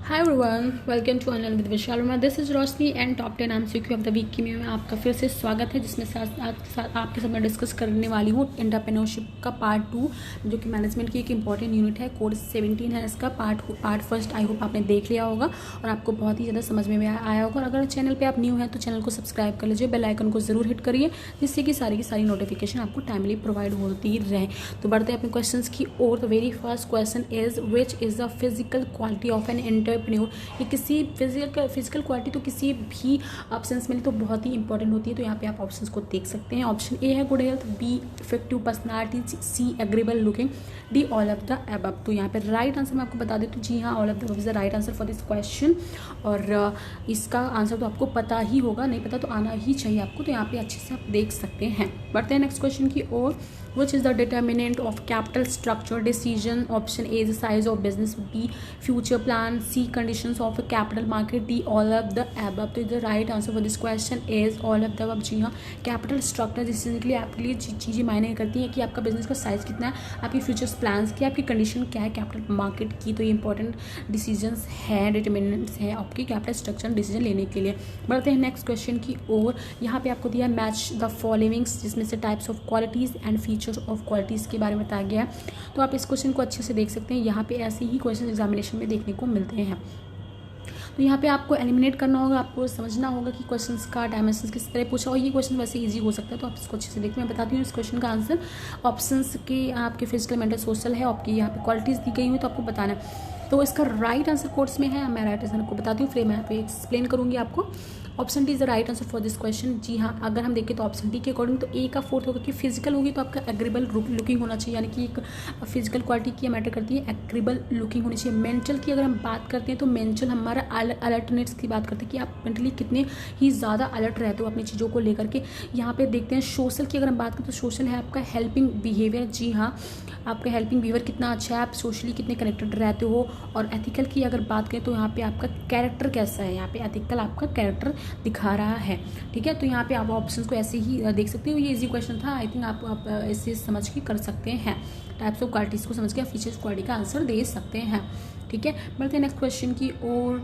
Hi everyone, welcome to अनल with Vishal Verma. This is Roshni and top 10 MCQ of the week की में आपका फिर से स्वागत है, जिसमें साथ आपके साथ मैं डिस्कस करने वाली हूँ एंटरप्रेन्योरशिप का पार्ट 2, जो कि मैनेजमेंट की एक इंपॉर्टेंट यूनिट है। कोर्स 17 है इसका पार्ट फर्स्ट। आई होप आपने देख लिया होगा और आपको बहुत ही ज़्यादा समझ में आया होगा। और अगर चैनल पर आप न्यू हैं तो चैनल को सब्सक्राइब कर लीजिए, बेल आइकन को जरूर हिट करिए, जिससे कि सारी की सारी नोटिफिकेशन आपको टाइमली प्रोवाइड होती रहे। तो बढ़ते हैं अपने क्वेश्चन की ओर। The very first question is which is the physical quality of an entrepreneur. किसी फिजिकल क्वालिटी तो किसी भी ऑप्शंस में तो बहुत ही इंपॉर्टेंट होती है। तो यहाँ पे आप ऑप्शंस को देख सकते हैं। ऑप्शन ए है good health, B effective personality, C agreeable looking, D all of the above. तो यहाँ पे राइट आंसर मैं आपको बता देती हूँ। जी हाँ, all of the above is the right answer for this question. और इसका आंसर तो आपको पता ही होगा, नहीं पता तो आना ही चाहिए आपको। तो यहाँ पे अच्छे से आप देख सकते हैं। बढ़ते हैं नेक्स्ट क्वेश्चन की ओर। Which is the determinant of capital structure decision? Option A is the size of business, B future plan, C conditions of a capital market, D all of the above. तो the right answer for this question is all of the above। जी हाँ, capital structure decision के लिए आपके लिए चीज़ें मायने करती हैं कि आपका बिजनेस का साइज कितना है, आपकी फ्यूचर्स प्लान्स की, आपकी कंडीशन क्या है कैपिटल मार्केट की। तो ये इंपॉर्टेंट डिसीजंस हैं, डिटर्मिनेंट्स हैं आपकी कैपिटल स्ट्रक्चर डिसीजन लेने के लिए। बढ़ते हैं नेक्स्ट क्वेश्चन की ओर। यहाँ पे आपको दिया मैच द फॉलोइंग्स, जिसमें से types of qualities and features of qualities के बारे में बताया गया है। तो आप इस क्वेश्चन को अच्छे से देख सकते हैं। यहाँ पे ऐसे ही क्वेश्चन एग्जामिनेशन में देखने को मिलते हैं। तो यहाँ पे आपको एलिमिनेट करना होगा, आपको समझना होगा कि क्वेश्चंस का डायमेंशंस किस तरह पूछा। और ये क्वेश्चन वैसे इजी हो सकता है, तो आप इसको अच्छे से देखते हैं। मैं बताती हूँ इस क्वेश्चन का आंसर। ऑप्शंस के आपके फिजिकल, मेंटल, सोशल है, आपकी यहाँ पे क्वालिटीज़ दी गई हुई, तो आपको बताना है। तो इसका राइट आंसर कोर्स में है, मैं राइट आंसर को बताती हूँ, फिर मैं यहाँ पे एक्सप्लेन करूँगी आपको। Option D is the right answer for this question. जी हाँ, अगर हम देखें तो ऑप्शन डी के अकॉर्डिंग तो ए का फोर्थ होगा कि फिजिकल होगी तो आपका एग्रीबल लुकिंग होना चाहिए, यानी कि एक फिजिकल क्वालिटी की मैटर करती है, एग्रीबल लुकिंग होनी चाहिए। मेंटल की अगर हम बात करते हैं तो मेंटल हमारा अलर्टनेस की बात करते हैं कि आप मेंटली कितने ही ज़्यादा अलर्ट रहते हो अपनी चीज़ों को लेकर के। यहाँ पे देखते हैं सोशल की अगर हम बात करें तो सोशल है आपका हेल्पिंग बिहेवियर। जी हाँ, आपका हेल्पिंग बिहेवियर कितना अच्छा है, आप सोशली कितने कनेक्टेड रहते हो। और एथिकल की अगर बात करें तो यहाँ पे आपका कैरेक्टर कैसा है, यहाँ पे एथिकल आपका कैरेक्टर दिखा रहा है। ठीक है, तो यहाँ पे आप ऑप्शंस को ऐसे ही देख सकते हो। ये इजी क्वेश्चन था, आई थिंक आप इसे समझ के कर सकते हैं। टाइप्स ऑफ क्वालिटीज़ को समझ के आप फीचर्स क्वालिटी का आंसर दे सकते हैं। ठीक है, बढ़ते हैं नेक्स्ट क्वेश्चन की ओर।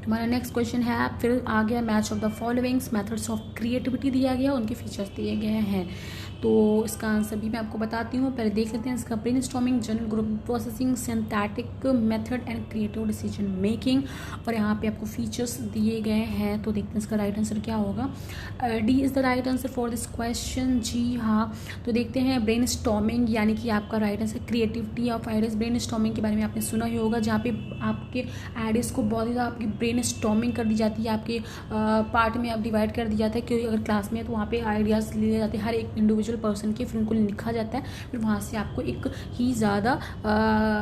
हमारा नेक्स्ट क्वेश्चन है, फिर आ गया match of the followings, methods of creativity दिया गया, उनके फीचर्स दिए गए हैं। तो इसका आंसर भी मैं आपको बताती हूँ, पहले देख लेते हैं इसका। Brainstorming, general group processing, synthetic method and creative decision making. और यहाँ पे आपको फीचर्स दिए गए हैं, तो देखते हैं इसका राइट आंसर क्या होगा। D is the right answer for this question. जी हाँ, तो देखते हैं ब्रेनस्टॉर्मिंग यानी कि आपका right answer creativity of ideas. Brainstorming के बारे में आपने सुना ही होगा, जहाँ पे आपके आइडियाज़ को बहुत ज़्यादा आपकी ब्रेनस्टॉर्मिंग कर दी जाती है, आपके पार्ट में आप डिवाइड कर दिया जाता है। क्योंकि अगर क्लास में है तो वहाँ पे आइडियाज़ लिए जाते हैं हर एक इंडिविजुअल पर्सन के, फिर उनको लिखा जाता है, फिर वहाँ से आपको एक ही ज़्यादा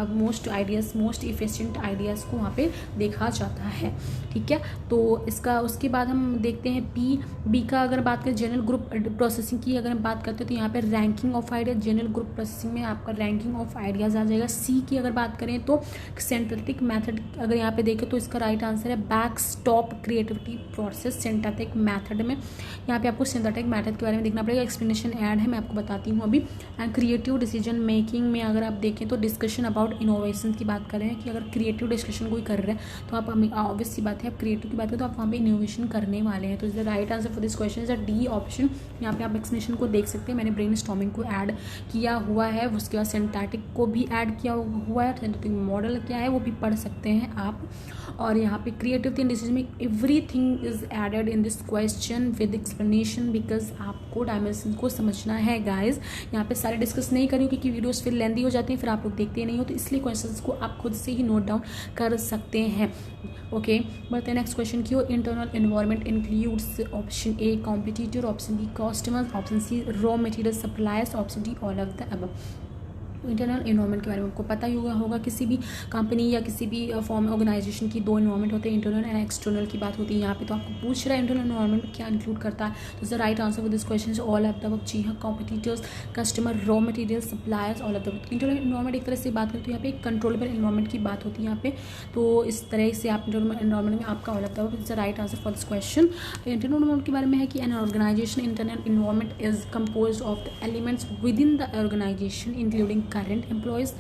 मोस्ट इफिशिएंट आइडियाज़ को वहाँ पे देखा जाता है। ठीक है, तो इसका उसके बाद हम देखते हैं बी का अगर बात करें जनरल ग्रुप प्रोसेसिंग की अगर हम बात करते हैं तो यहाँ पे ranking of idea, general group processing में आपका रैंकिंग ऑफ आइडियाज़ आ जाएगा। सी की अगर बात करें तो सिंथेटिक मेथड अगर यहाँ पे देखें तो इसका राइट आंसर है back stop creativity process synthetic method में। यहाँ पे आपको सिंथेटिक मेथड के बारे में देखना पड़ेगा, एक्सप्लेनेशन ऐड है, मैं आपको बताती हूँ अभी। एंड क्रिएटिव डिसीजन मेकिंग में अगर आप देखें तो डिस्कशन अबाउट इनोवेशन की बात कर रहे हैं कि अगर क्रिएटिव डिस्कशन कोई कर रहे हैं तो आप ऑब्वियस सी बात है, आप क्रिएटिव की बात करें तो आप वहाँ पे इनोवेशन करने वाले हैं। तो is the right answer for this question is the D option. यहाँ पे आप एक्सप्लेनेशन को देख सकते हैं, मैंने ब्रेनस्टॉर्मिंग को ऐड किया हुआ है, उसके बाद सिंथेटिक को भी ऐड किया हुआ है, सिंथेटिक मॉडल क्या है वो भी पढ़ सकते हैं आप। और यहाँ पे क्रिएटिव डिसीजन में everything is added in this question with explanation, because आपको डायमेंशन को समझना है गाइज। यहाँ पे सारे डिस्कस नहीं करी क्योंकि वीडियोस फिर लेंदी हो जाती हैं, फिर आप लोग देखते नहीं हो, तो इसलिए क्वेश्चंस को आप खुद से ही नोट डाउन कर सकते हैं। ओके, बढ़ते हैं नेक्स्ट क्वेश्चन की। Internal environment includes option A competitor, option B customers, option C raw material suppliers, option D all of the above. Internal environment के बारे में आपको पता ही होगा किसी भी कंपनी या किसी भी फॉर्म ऑर्गेनाइजेशन की दो इन्वायरमेंट होते हैं, इंटरनल एंड एक्सटर्नल की बात होती है। यहाँ पे तो आपको पूछ रहा है इंटरनल इन्वायरमेंट क्या इंक्लूड करता है, तो the right answer for this question is all of the above. जी हाँ, competitors, customer, raw material, suppliers, all of the above. Internal environment एक तरह से बात करें तो यहाँ पे एक कंट्रोलेबल इन्वायरमेंट की बात होती है यहाँ पे, तो इस तरह से आप इंटरनल इन्वायरमेंट में आपका all of the above is the right answer for this question. Internal environment के बारे में है कि an organisation internal environment is compose of the elements within the organisation including current employees,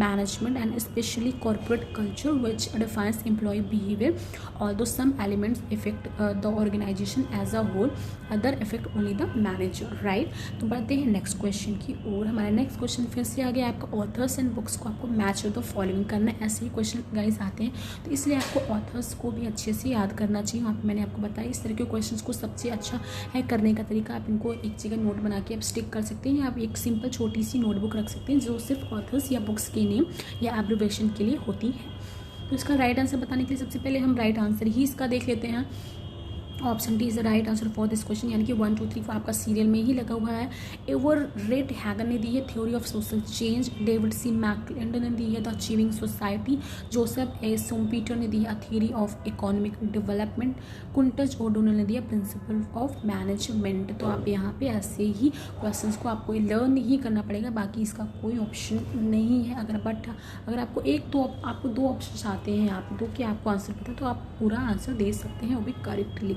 management, and especially corporate culture, which defines employee behavior. Although some elements affect the organization as a whole, other affect only the manager, right? तो बढ़ते हैं next question की ओर। हमारा next question फिर से आ गया आपका authors and books को आपको मैच द फॉलोइंग करना है। ऐसे ही क्वेश्चन गाइस आते हैं, तो इसलिए आपको ऑथर्स को भी अच्छे से याद करना चाहिए। वहाँ पे मैंने आपको बताया इस तरह के क्वेश्चंस को सबसे अच्छा है करने का तरीका, आप इनको एक जगह नोट बना के आप स्टिक कर सकते हैं, या आप एक सिंपल छोटी सी नोटबुक रख सकते हैं जो सिर्फ ऑथर्स या बुक्स के नेम या एब्रिविएशन के लिए होती है। तो इसका राइट आंसर बताने के लिए सबसे पहले हम राइट आंसर ही इसका देख लेते हैं। Option D is the right answer for this question, यानी कि 1 2 3 4 आपका सीरियल में ही लगा हुआ है। एवरेट हैगर ने दी है theory of social change, David C McClelland ने दी है the achieving society, Joseph A Schumpeter ने दी है theory of economic development, Koontz O'Donnell ने दिया प्रिंसिपल ऑफ मैनेजमेंट। तो आप यहाँ पे ऐसे ही क्वेश्चंस को आपको लर्न ही करना पड़ेगा, बाकी इसका कोई ऑप्शन नहीं है। अगर आपको आपको दो ऑप्शन आते हैं, आप दो के आपको आंसर पता है तो आप पूरा आंसर दे सकते हैं, वो भी करेक्टली।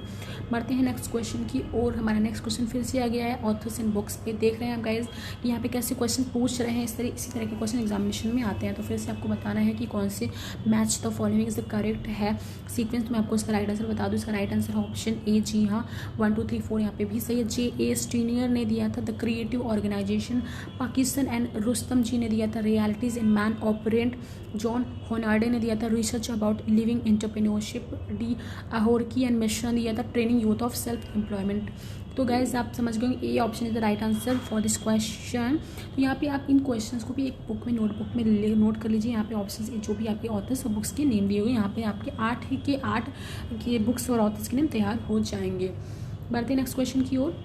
बढ़ते हैं नेक्स्ट क्वेश्चन की और। हमारा नेक्स्ट क्वेश्चन फिर से आ गया है ऑथर्स एंड बुक्स पे। देख रहे हैं आप गाइज कि यहाँ पे कैसे क्वेश्चन पूछ रहे हैं, इसी तरह के क्वेश्चन एग्जामिनेशन में आते हैं। तो फिर से आपको बताना है कि कौन से match the following is the correct है सीक्वेंस। तो मैं आपको इसका राइट आंसर बता दूँ, इसका राइट आंसर ऑप्शन ए, जी हाँ 1 2 3 4 यहाँ पे भी सही है। जे ए स्टीनियर ने दिया था the creative organisation, Pakistan and Rustam ji ने दिया था realities in man operant, John होनार्डे ने दिया था research about living entrepreneurship, D अहोरकी एंड मिश्रा ने दिया था training youth of self employment. तो गाइज आप समझ गए A option is the right answer for this question. तो यहाँ पे आप इन क्वेश्चंस को भी एक बुक में नोटबुक में नोट कर लीजिए। यहाँ पे ऑप्शन जो भी आपके ऑथर्स और बुक्स के नेम दिए हुए यहाँ पे आपके 8 के बुक्स और ऑथर्स के नेम तैयार हो जाएंगे। बढ़ते नेक्स्ट क्वेश्चन की ओर।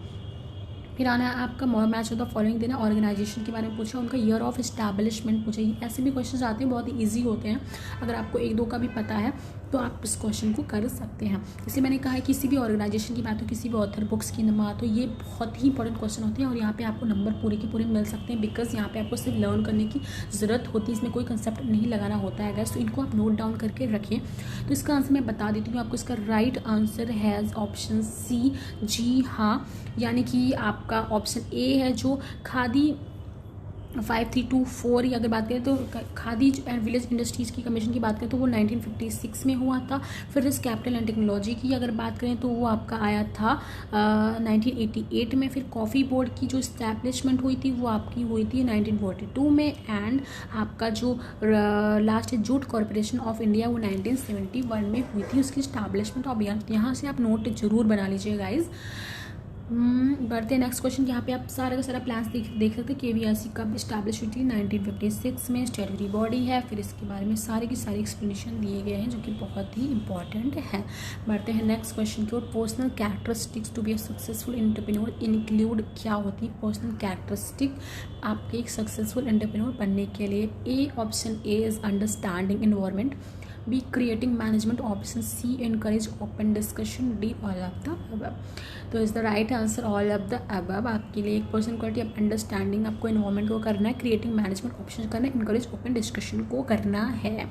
फिर आना है आपका मैच ऑफ द फॉलोइंग देना, ऑर्गेनाइजेशन के बारे में पूछा, उनका ईयर ऑफ एस्टैब्लिशमेंट पूछा। ऐसे भी क्वेश्चन आते हैं, बहुत ही ईजी होते हैं। अगर आपको एक दो का भी पता है तो आप इस क्वेश्चन को कर सकते हैं। इसलिए मैंने कहा है किसी भी ऑर्गेनाइजेशन की बात हो, किसी भी ऑथर बुक्स की बात हो, ये बहुत ही इंपॉर्टेंट क्वेश्चन होते हैं और यहाँ पे आपको नंबर पूरे के पूरे मिल सकते हैं, बिकॉज यहाँ पे आपको सिर्फ लर्न करने की ज़रूरत होती है, इसमें कोई कंसेप्ट नहीं लगाना होता है गैस। तो इनको आप नोट डाउन करके रखें। तो इसका आंसर मैं बता देती हूँ आपको। इसका राइट आंसर है ऑप्शन सी, जी हाँ, यानी कि आपका ऑप्शन ए है जो खादी 5324 की अगर बात करें तो खादी एंड विलेज इंडस्ट्रीज़ की कमीशन की बात करें तो वो 1956 में हुआ था। फिर इस कैपिटल एंड टेक्नोलॉजी की अगर बात करें तो वो आपका आया था 1988 में। फिर कॉफ़ी बोर्ड की जो इस्टेब्लिशमेंट हुई थी वो आपकी हुई थी 1942 में। एंड आपका जो last jute corporation of India वो 1971 में हुई थी उसकी इस्टेब्लिशमेंट। अब यहाँ से आप नोट जरूर बना लीजिए गाइज। बढ़ते हैं नेक्स्ट क्वेश्चन। यहाँ पे आप सारा का सारा प्लान्स देख सकते हैं। KVRC कब इस्टेब्लिश हुई थी? 1956 में। स्टैट्यूटरी बॉडी है। फिर इसके बारे में सारे की सारी एक्सप्लेनेशन दिए गए हैं जो कि बहुत ही इंपॉर्टेंट है। बढ़ते हैं नेक्स्ट क्वेश्चन की ओर। Personal characteristics to be a successful entrepreneur include क्या होती है? पर्सनल कैरेक्टरिस्टिक आपके एक सक्सेसफुल एंटरप्रेन्योर बनने के लिए A option A is understanding environment, B creating management, option C encourage open discussion, D all of the above. तो is the right answer all of the above. आपके लिए एक person quality of understanding आपको environment को करना है, creating management option करना है, इनकरेज ओपन डिस्कशन को करना है।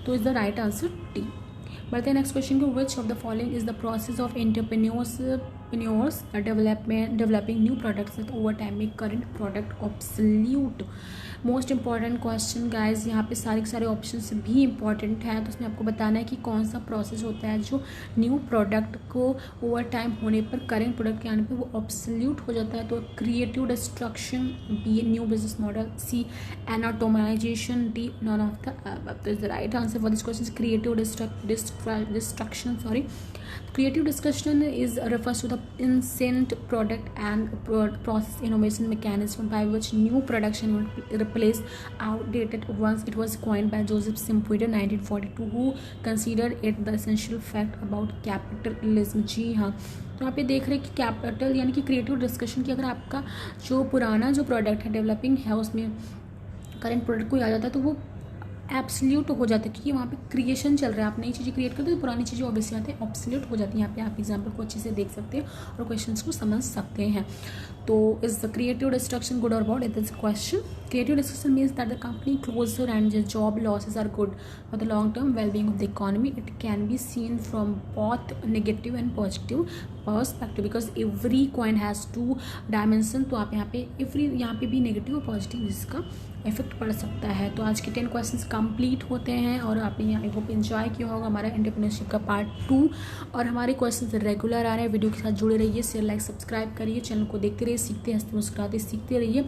तो is the right answer D. बढ़ते हैं नेक्स्ट क्वेश्चन को। Which of the following is the process of entrepreneurs developing new products that over time make current product absolute? Most important question guys. यहाँ पे सारे के सारे ऑप्शंस भी important हैं, तो उसमें आपको बताना है कि कौन सा प्रोसेस होता है जो न्यू प्रोडक्ट को ओवर टाइम होने पर करेंट प्रोडक्ट के आने पर वो ऑब्सोल्यूट हो जाता है। तो creative destruction, B new business model, C anatomisation, D none of the above. तो is the right answer for this question creative destruction. Creative discussion refers to the incent product and process innovation mechanism by which new production will replace outdated ones. It was coined by Joseph Schumpeter 1942, who considered it the essential fact about capitalism. जी हाँ, तो आप ये देख रहे हैं कि capital यानी कि क्रिएटिव डिस्कशन की अगर आपका जो पुराना जो प्रोडक्ट है डेवलपिंग है उसमें करंट प्रोडक्ट कोई आ जाता है तो वो एब्सोल्यूट हो जाता है, क्योंकि वहाँ पे क्रिएशन चल रहा है। आप नई चीज़ें क्रिएट करते हो तो पुरानी चीज़ें ऑब्वियसली आती हैं ऑब्सोल्यूट हो जाती हैं। यहाँ पे आप एग्जांपल को अच्छे से देख सकते हैं और क्वेश्चंस को समझ सकते हैं। तो is the creative destruction good और bad? It is question. Creative destruction means that the company closure and job losses are good for the long term wellbeing of the economy. It can be seen from both negative and positive perspective because every coin has two dimension. तो आप यहाँ पे every यहाँ पे भी negative और positive इसका effect पड़ सकता है। तो आज के 10 क्वेश्चंस कंप्लीट होते हैं और आपने आई होप एंजॉय किया होगा हमारा एंटरप्रेन्योरशिप का पार्ट 2। और हमारे क्वेश्चंस रेगुलर आ रहे हैं, वीडियो के साथ जुड़े रहिए, शेयर लाइक सब्सक्राइब करिए, चैनल को देखते रहिए, सीखते हंसते मुस्कुराते सीखते रहिए,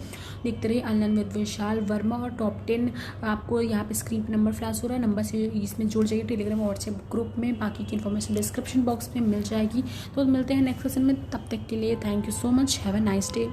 देखते रहिए अनलर्न विद विशाल वर्मा। और टॉप 10 आपको यहाँ पे स्क्रीन पर नंबर फ्लैश हो रहा है, नंबर से इसमें जुड़ जाइए टेलीग्राम व्हाट्सएप ग्रुप में, बाकी की इन्फॉर्मेशन डिस्क्रिप्शन बॉक्स में मिल जाएगी। तो मिलते हैं नेक्स्ट सेशन में, तब तक के लिए thank you so much, have a nice day.